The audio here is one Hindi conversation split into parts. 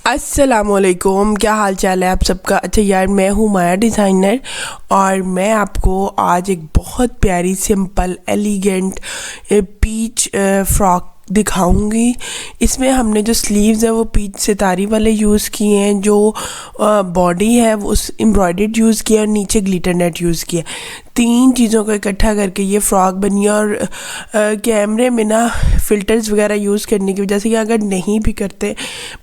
अस्सलामुअलैकुम, क्या हाल चाल है आप सबका। अच्छा यार, मैं हूँ माया डिज़ाइनर और मैं आपको आज एक बहुत प्यारी सिंपल एलिगेंट पीच फ्रॉक दिखाऊंगी। इसमें हमने जो स्लीव्स है वो पीच सितारी वाले यूज़ किए हैं, जो बॉडी है वो उस एम्ब्रॉयडर्ड यूज़ किया और नीचे ग्लिटर नेट यूज़ किया। तीन चीज़ों को इकट्ठा करके ये फ़्रॉक बनी है। और कैमरे में ना फ़िल्टर्स वगैरह यूज़ करने की वजह से या अगर नहीं भी करते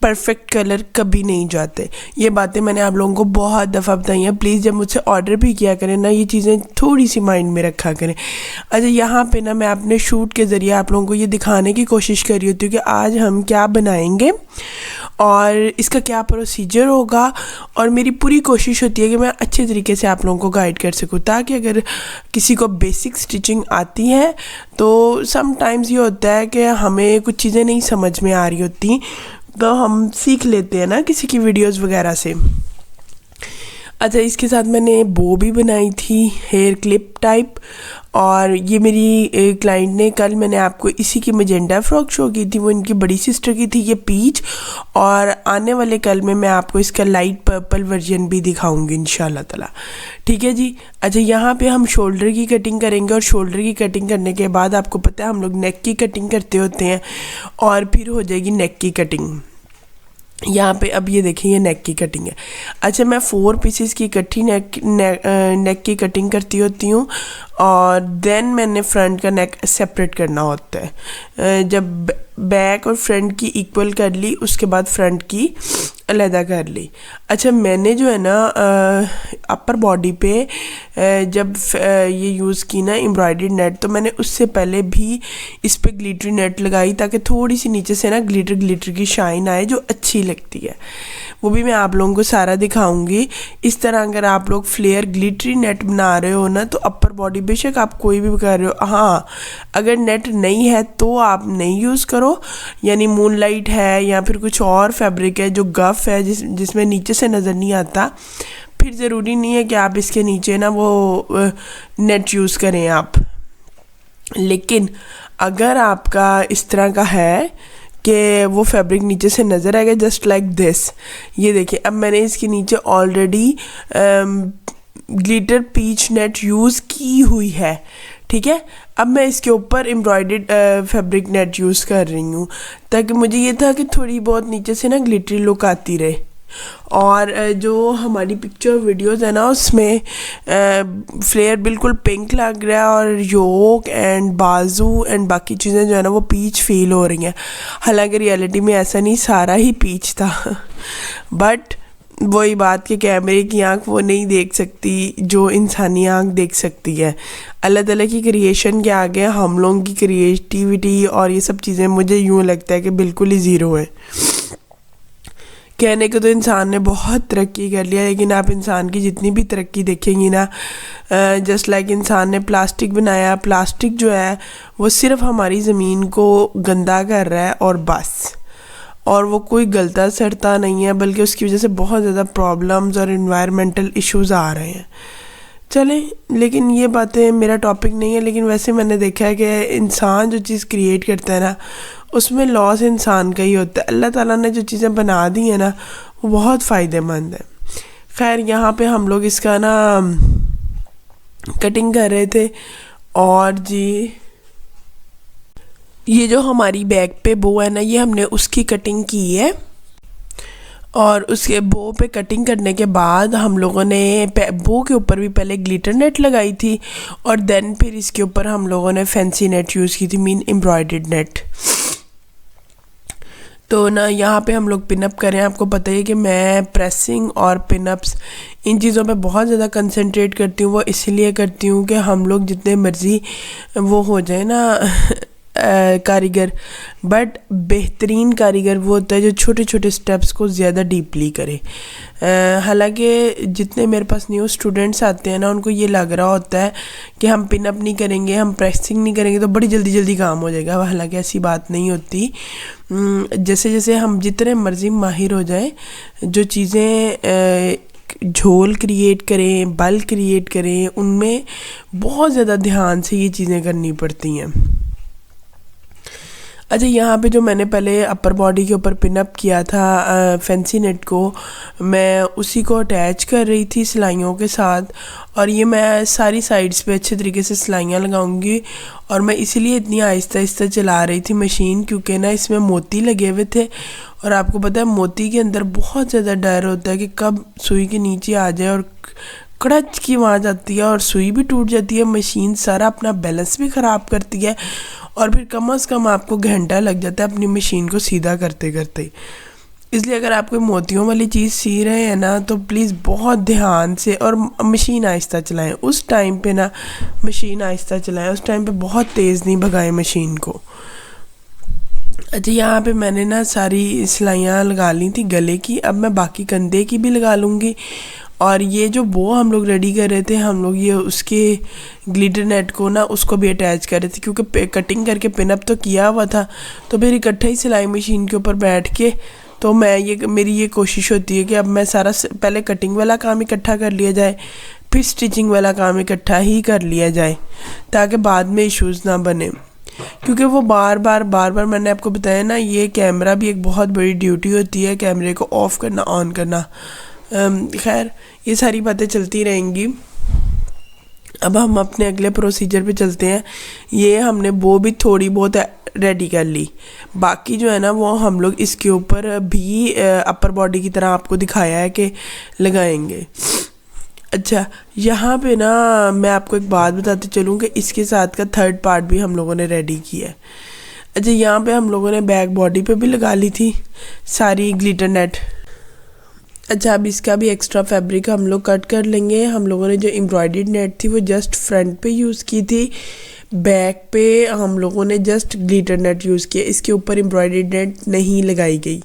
परफेक्ट कलर कभी नहीं जाते। ये बातें मैंने आप लोगों को बहुत दफ़ा बताई हैं। प्लीज़ जब मुझसे ऑर्डर भी किया करें ना, ये चीज़ें थोड़ी सी माइंड में रखा करें। अच्छा, यहाँ पे ना मैं अपने शूट के ज़रिए आप लोगों को ये दिखाने की कोशिश कर रही होती हूँ कि आज हम क्या बनाएंगे और इसका क्या प्रोसीजर होगा। और मेरी पूरी कोशिश होती है कि मैं अच्छे तरीके से आप लोगों को गाइड कर सकूँ, ताकि अगर किसी को बेसिक स्टिचिंग आती है तो समटाइम्स ये होता है कि हमें कुछ चीज़ें नहीं समझ में आ रही होती, तो हम सीख लेते हैं ना किसी की वीडियोस वगैरह से। अच्छा, इसके साथ मैंने बो भी बनाई थी, हेयर क्लिप टाइप। और ये मेरी क्लाइंट ने, कल मैंने आपको इसी की मजेंडा फ्रॉक शो की थी, वो इनकी बड़ी सिस्टर की थी, ये पीच। और आने वाले कल में मैं आपको इसका लाइट पर्पल वर्जन भी दिखाऊंगी इंशाल्लाह ताला। ठीक है जी। अच्छा, यहाँ पे हम शोल्डर की कटिंग करेंगे और शोल्डर की कटिंग करने के बाद आपको पता है हम लोग नेक की कटिंग करते होते हैं और फिर हो जाएगी नेक की कटिंग। यहाँ पे अब ये देखिए, ये नेक की कटिंग है। अच्छा, मैं 4 पीसेस की इकट्ठी नेक की कटिंग करती होती हूँ और देन मैंने फ्रंट का नेक सेपरेट करना होता है। जब बैक और फ्रंट की इक्वल कर ली, उसके बाद फ्रंट की अलहदा कर ली। अच्छा, मैंने जो है ना अपर बॉडी पे जब ये यूज़ की ना एम्ब्रॉयडर्ड नेट, तो मैंने उससे पहले भी इस पे ग्लिटरी नेट लगाई, ताकि थोड़ी सी नीचे से ना ग्लिटर की शाइन आए जो अच्छी लगती है। वो भी मैं आप लोगों को सारा दिखाऊंगी। इस तरह अगर आप लोग फ्लेयर ग्लिटरी नेट बना रहे हो ना, तो अपर बॉडी बेशक आप कोई भी कर रहे हो, हाँ अगर नेट नहीं है तो आप नहीं यूज़ करो, यानी मूनलाइट है या फिर कुछ और फैब्रिक है जो गफ है जिसमें नीचे से नज़र नहीं आता, फिर ज़रूरी नहीं है कि आप इसके नीचे ना वो नेट यूज़ करें आप। लेकिन अगर आपका इस तरह का है कि वो फैब्रिक नीचे से नज़र आएगा, जस्ट लाइक दिस, ये देखिए अब मैंने इसके नीचे already glitter peach net use की हुई है। ठीक है, अब मैं इसके ऊपर एम्ब्रॉयडर्ड फैब्रिक नेट यूज़ कर रही हूँ, ताकि मुझे ये था कि थोड़ी बहुत नीचे से ना ग्लिटरी लुक आती रहे। और जो हमारी पिक्चर वीडियोस है ना, उसमें फ्लेयर बिल्कुल पिंक लग रहा है और योक एंड बाजू एंड बाकी चीज़ें जो है ना वो पीच फील हो रही हैं। हालांकि रियलिटी में ऐसा नहीं, सारा ही पीच था बट वही बात कि कैमरे की आंख वो नहीं देख सकती जो इंसानी आंख देख सकती है। अल्लाह ताला की क्रिएशन के आगे हम लोगों की क्रिएटिविटी और ये सब चीज़ें मुझे यूँ लगता है कि बिल्कुल ही ज़ीरो है। कहने को तो इंसान ने बहुत तरक्की कर लिया, लेकिन आप इंसान की जितनी भी तरक्की देखेंगी ना, जस्ट लाइक इंसान ने प्लास्टिक बनाया, प्लास्टिक जो है वो सिर्फ हमारी ज़मीन को गंदा कर रहा है और बस। और वो कोई गलता सड़ता नहीं है, बल्कि उसकी वजह से बहुत ज़्यादा प्रॉब्लम्स और इन्वायरमेंटल इश्यूज़ आ रहे हैं। चलें, लेकिन ये बातें मेरा टॉपिक नहीं है। लेकिन वैसे मैंने देखा है कि इंसान जो चीज़ क्रिएट करता है ना, उसमें लॉस इंसान का ही होता है। अल्लाह ताला ने जो चीज़ें बना दी हैं ना, वो बहुत फ़ायदेमंद है। खैर, यहाँ पे हम लोग इसका ना कटिंग कर रहे थे और जी ये जो हमारी बैक पे बो है ना, ये हमने उसकी कटिंग की है। और उसके बो पे कटिंग करने के बाद हम लोगों ने बो के ऊपर भी पहले ग्लिटर नेट लगाई थी और देन फिर इसके ऊपर हम लोगों ने फैंसी नेट यूज़ की थी, मीन एम्ब्रॉयडर्ड नेट। तो ना यहाँ पे हम लोग पिनअप करें। आपको पता है कि मैं प्रेसिंग और पिनअप्स इन चीज़ों पे बहुत ज़्यादा कंसंट्रेट करती हूँ। वो इसलिए करती हूँ कि हम लोग जितने मर्ज़ी वो हो जाए ना कारीगर, बट बेहतरीन कारीगर वो होता है जो छोटे छोटे स्टेप्स को ज़्यादा डीपली करे। हालांकि जितने मेरे पास न्यू स्टूडेंट्स आते हैं ना, उनको ये लग रहा होता है कि हम पिनअप नहीं करेंगे, हम प्रेसिंग नहीं करेंगे तो बड़ी जल्दी जल्दी काम हो जाएगा। हालांकि ऐसी बात नहीं होती। जैसे जैसे हम जितने मर्ज़ी माहिर हो जाए, जो चीज़ें झोल क्रिएट करें, बल क्रिएट करें, उनमें बहुत ज़्यादा ध्यान से ये चीज़ें करनी पड़ती हैं। अच्छा, यहाँ पे जो मैंने पहले अपर बॉडी के ऊपर पिनअप किया था फैंसी नेट को, मैं उसी को अटैच कर रही थी सिलाइयों के साथ। और ये मैं सारी साइड्स पे अच्छे तरीके से सिलाइयाँ लगाऊंगी। और मैं इसीलिए इतनी आहिस्ता आहिस्ता चला रही थी मशीन, क्योंकि ना इसमें मोती लगे हुए थे। और आपको पता है मोती के अंदर बहुत ज़्यादा डर होता है कि कब सुई के नीचे आ जाए और कड़च की आवाज़ आती है और सुई भी टूट जाती है, मशीन सारा अपना बैलेंस भी ख़राब करती है। और फिर कम से कम आपको घंटा लग जाता है अपनी मशीन को सीधा करते करते। इसलिए अगर आप कोई मोतियों वाली चीज़ सी रहे हैं ना, तो प्लीज़ बहुत ध्यान से और मशीन आहिस्ता चलाएं। उस टाइम पे ना मशीन आहिस्ता चलाएं, उस टाइम पे बहुत तेज़ नहीं भगाएं मशीन को। अच्छा, यहाँ पे मैंने ना सारी सिलाइयाँ लगा ली थी गले की। अब मैं बाकी कंधे की भी लगा लूँगी। और ये जो बो हम लोग रेडी कर रहे थे, हम लोग ये उसके ग्लिटर नेट को ना उसको भी अटैच कर रहे थे, क्योंकि कटिंग करके पिनअप तो किया हुआ था। तो फिर इकट्ठा ही सिलाई मशीन के ऊपर बैठ के, तो मेरी ये कोशिश होती है कि अब मैं सारा पहले कटिंग वाला काम इकट्ठा कर लिया जाए, फिर स्टिचिंग वाला काम इकट्ठा ही कर लिया जाए, ताकि बाद में इश्यूज़ ना बने। क्योंकि वो बार बार मैंने आपको बताया ना, ये कैमरा भी एक बहुत बड़ी ड्यूटी होती है, कैमरे को ऑफ़ करना ऑन करना। खैर, ये सारी बातें चलती रहेंगी। अब हम अपने अगले प्रोसीजर पे चलते हैं। ये हमने वो भी थोड़ी बहुत रेडी कर ली, बाकी जो है ना वो हम लोग इसके ऊपर भी अपर बॉडी की तरह आपको दिखाया है कि लगाएंगे। अच्छा, यहाँ पे ना मैं आपको एक बात बताते चलूँ कि इसके साथ का थर्ड पार्ट भी हम लोगों ने रेडी किया है। अच्छा, यहाँ पे हम लोगों ने बैक बॉडी पे भी लगा ली थी सारी ग्लिटर नेट। अच्छा, अब इसका भी एक्स्ट्रा फैब्रिक हम लोग कट कर लेंगे। हम लोगों ने जो एम्ब्रॉयडर्ड नेट थी वो जस्ट फ्रंट पे यूज़ की थी, बैक पे हम लोगों ने जस्ट ग्लिटर नेट यूज़ किया, इसके ऊपर एम्ब्रॉयडर्ड नेट नहीं लगाई गई।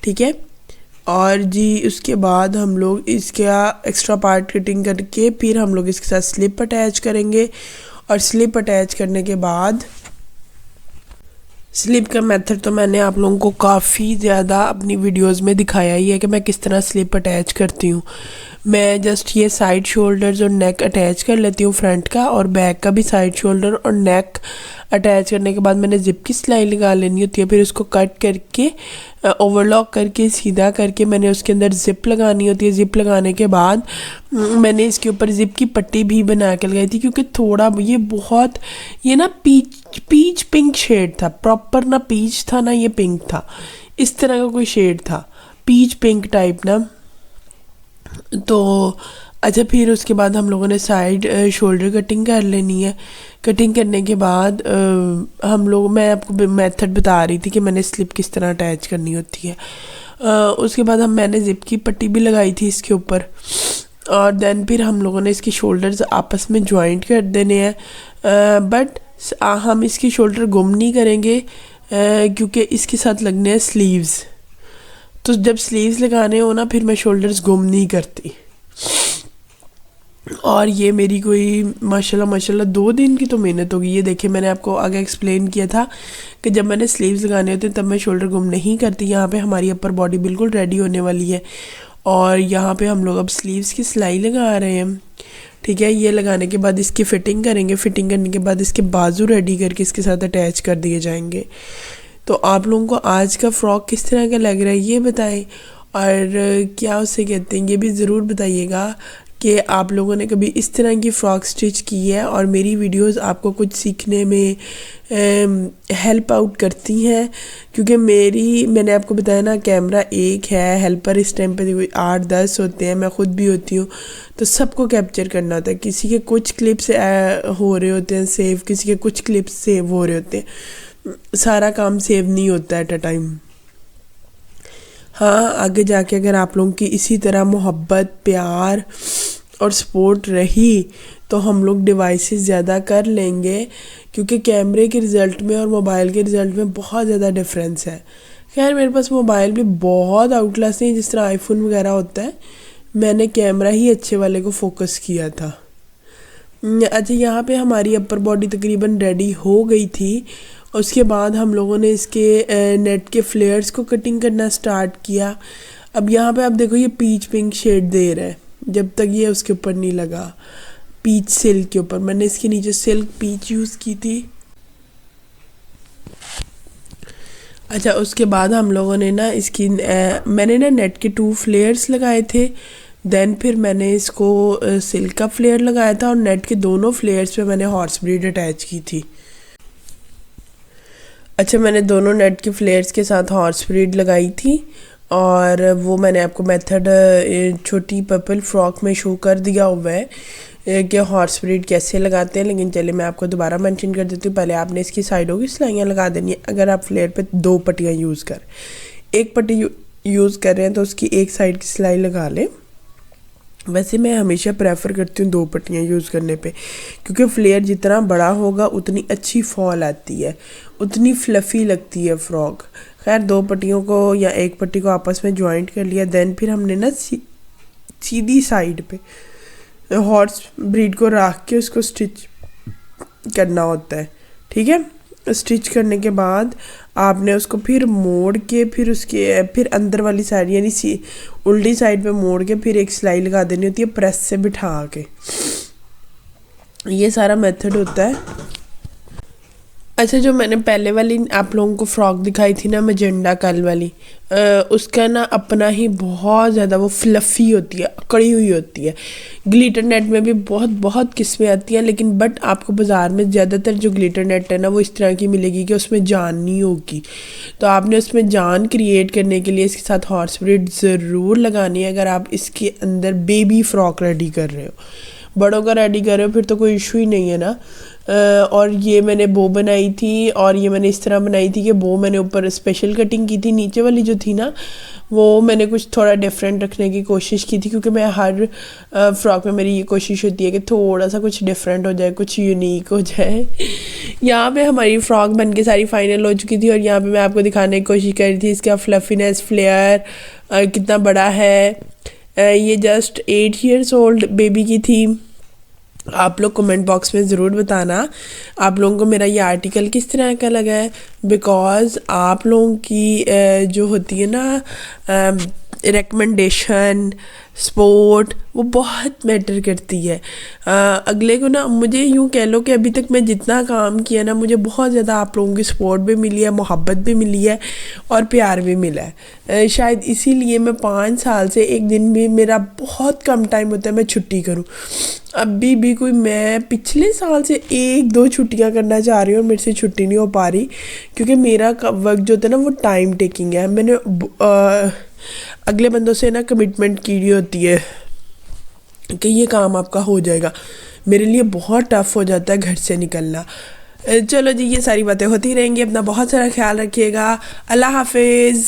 ठीक है। और जी उसके बाद हम लोग इसका एक्स्ट्रा पार्ट कटिंग करके फिर हम लोग इसके साथ स्लिप अटैच करेंगे। और स्लिप अटैच करने के बाद, स्लिप का मेथड तो मैंने आप लोगों को काफ़ी ज़्यादा अपनी वीडियोस में दिखाया ही है कि मैं किस तरह स्लिप अटैच करती हूँ। मैं जस्ट ये साइड शोल्डर्स और नेक अटैच कर लेती हूँ फ्रंट का, और बैक का भी साइड शोल्डर और नेक अटैच करने के बाद मैंने जिप की सिलाई लगा लेनी होती है। फिर उसको कट करके ओवरलॉक करके सीधा करके मैंने उसके अंदर जिप लगानी होती है। जिप लगाने के बाद मैंने इसके ऊपर जिप की पट्टी भी बना के लगाई थी, क्योंकि थोड़ा ये ना पीच पिंक शेड था, प्रॉपर ना पीच था ना ये पिंक था, इस तरह का कोई शेड था, पीच पिंक टाइप ना। तो अच्छा, फिर उसके बाद हम लोगों ने साइड शोल्डर कटिंग कर लेनी है। कटिंग करने के बाद मैं आपको मेथड बता रही थी कि मैंने स्लिप किस तरह अटैच करनी होती है। उसके बाद मैंने जिप की पट्टी भी लगाई थी इसके ऊपर, और देन फिर हम लोगों ने इसके शोल्डर्स आपस में जॉइंट कर देने हैं। बट हम इसकी शोल्डर गुम नहीं करेंगे, क्योंकि इसके साथ लगने हैं स्लीव्स। तो जब स्लीव्स लगाने हो ना, फिर मैं शोल्डर्स गुम नहीं करती। और ये मेरी कोई माशाल्लाह 2 दिन की तो मेहनत होगी। ये देखिए, मैंने आपको आगे एक्सप्लेन किया था कि जब मैंने स्लीव्स लगाने होते हैं तब मैं शोल्डर गुम नहीं करती। यहाँ पे हमारी अपर बॉडी बिल्कुल रेडी होने वाली है, और यहाँ पे हम लोग अब स्लीव्स की सिलाई लगा रहे हैं। ठीक है। ये लगाने के बाद इसकी फ़िटिंग करेंगे। फ़िटिंग करने के बाद इसके बाजू रेडी करके इसके साथ अटैच कर दिए जाएंगे। तो आप लोगों को आज का फ़्रॉक किस तरह का लग रहा है ये बताएं, और क्या उसे कहते हैं ये भी ज़रूर बताइएगा कि आप लोगों ने कभी इस तरह की फ़्रॉक स्टिच की है, और मेरी वीडियोस आपको कुछ सीखने में हेल्प आउट करती हैं। क्योंकि मैंने आपको बताया ना, कैमरा एक है, हेल्पर इस टाइम पे कोई 8-10 होते हैं, मैं ख़ुद भी होती हूँ। तो सबको कैप्चर करना होता है। किसी के कुछ क्लिप्स हो रहे होते हैं सेव, किसी के कुछ क्लिप्स सेव हो रहे होते हैं, सारा काम सेव नहीं होता एट अ टाइम। हाँ, आगे जाके अगर आप लोगों की इसी तरह मोहब्बत, प्यार और सपोर्ट रही तो हम लोग डिवाइसेस ज़्यादा कर लेंगे, क्योंकि कैमरे के रिज़ल्ट में और मोबाइल के रिज़ल्ट में बहुत ज़्यादा डिफरेंस है। खैर, मेरे पास मोबाइल भी बहुत आउटक्लास नहीं, जिस तरह आईफोन वगैरह होता है। मैंने कैमरा ही अच्छे वाले को फोकस किया था। अच्छा, यहाँ पे हमारी अपर बॉडी तकरीबन रेडी हो गई थी। उसके बाद हम लोगों ने इसके नेट के फ्लेयर्स को कटिंग करना स्टार्ट किया। अब यहाँ पे आप देखो, ये पीच पिंक शेड दे रहा है, जब तक ये उसके ऊपर नहीं लगा, पीच सिल्क के ऊपर। मैंने इसके नीचे सिल्क पीच यूज़ की थी। अच्छा, उसके बाद हम लोगों ने ना इसकी मैंने ना नेट के 2 फ्लेयर्स लगाए थे। देन फिर मैंने इसको सिल्क का फ्लेयर लगाया था और नेट के दोनों फ्लेयर्स पे मैंने हॉर्स ब्रीड अटैच की थी। अच्छा, मैंने दोनों नेट के फ्लेयर्स के साथ हॉर्स ब्रीड लगाई थी और वो मैंने आपको मेथड छोटी पर्पल फ्रॉक में शो कर दिया हुआ है कि हॉर्स ब्रीड कैसे लगाते हैं। लेकिन चलिए मैं आपको दोबारा मेंशन कर देती हूँ। पहले आपने इसकी साइडों की सिलाइयाँ लगा देनी है। अगर आप फ्लेयर पे 2 पट्टियाँ यूज़ कर, एक पट्टी यूज़ कर रहे हैं तो उसकी एक साइड की सिलाई लगा लें। वैसे मैं हमेशा प्रेफर करती हूँ 2 पट्टियाँ यूज़ करने पे, क्योंकि फ्लेयर जितना बड़ा होगा उतनी अच्छी फॉल आती है, उतनी फ्लफ़ी लगती है फ्रॉक। खैर 2 पट्टियों को या एक पट्टी को आपस में जॉइंट कर लिया। देन फिर हमने ना सीधी साइड पे हॉर्स ब्रीड को रख के उसको स्टिच करना होता है। ठीक है, स्टिच करने के बाद आपने उसको फिर मोड़ के फिर अंदर वाली साइड यानी उल्टी साइड पे मोड़ के फिर एक सिलाई लगा देनी होती है प्रेस से बिठा के। ये सारा मेथड होता है। अच्छा, जो मैंने पहले वाली आप लोगों को फ्रॉक दिखाई थी ना, मैजेंडा कल वाली, उसका ना अपना ही बहुत ज़्यादा वो फ्लफ़ी होती है, अकड़ी हुई होती है। ग्लिटर नेट में भी बहुत बहुत किस्में आती हैं, लेकिन बट आपको बाज़ार में ज़्यादातर जो ग्लिटर नेट है ना वो इस तरह की मिलेगी कि उसमें जान नहीं होगी। तो आपने उसमें जान क्रिएट करने के लिए इसके साथ हॉर्स ब्रीड ज़रूर लगानी है अगर आप इसके अंदर बेबी फ़्रॉक रेडी कर रहे हो। बड़ों का रेडी कर रहे हो फिर तो कोई इशू ही नहीं है ना। और ये मैंने बो बनाई थी और ये मैंने इस तरह बनाई थी कि बो मैंने ऊपर स्पेशल कटिंग की थी, नीचे वाली जो थी ना वो मैंने कुछ थोड़ा डिफरेंट रखने की कोशिश की थी, क्योंकि मैं हर फ्रॉक में मेरी ये कोशिश होती है कि थोड़ा सा कुछ डिफरेंट हो जाए, कुछ यूनिक हो जाए। यहाँ पे हमारी फ्रॉक बन के सारी फाइनल हो चुकी थी और यहाँ पे मैं आपको दिखाने की कोशिश कर रही थी इसका फ्लफीनेस, फ्लेयर कितना बड़ा है। ये जस्ट 8 ईयर्स ओल्ड बेबी की थी। आप लोग कमेंट बॉक्स में ज़रूर बताना आप लोगों को मेरा ये आर्टिकल किस तरह का लगा है, बिकॉज़ आप लोगों की जो होती है ना रिकमेंडेशन, सपोर्ट, वो बहुत मैटर करती है। अगले को ना मुझे यूँ कह लो कि अभी तक मैं जितना काम किया ना मुझे बहुत ज़्यादा आप लोगों की सपोर्ट भी मिली है, मोहब्बत भी मिली है और प्यार भी मिला है। शायद इसीलिए मैं 5 साल से एक दिन भी मेरा बहुत कम टाइम होता है मैं छुट्टी करूँ। अभी भी कोई मैं पिछले साल से 1-2 छुट्टियाँ करना चाह रही हूँ और मेरे से छुट्टी नहीं हो पा रही, क्योंकि मेरा वर्क जो होता है ना वो टाइम टेकिंग है। मैंने अगले बंदों से ना कमिटमेंट की होती है कि ये काम आपका हो जाएगा। मेरे लिए बहुत टफ़ हो जाता है घर से निकलना। चलो जी, ये सारी बातें होती रहेंगी। अपना बहुत सारा ख्याल रखिएगा। अल्लाह हाफिज़।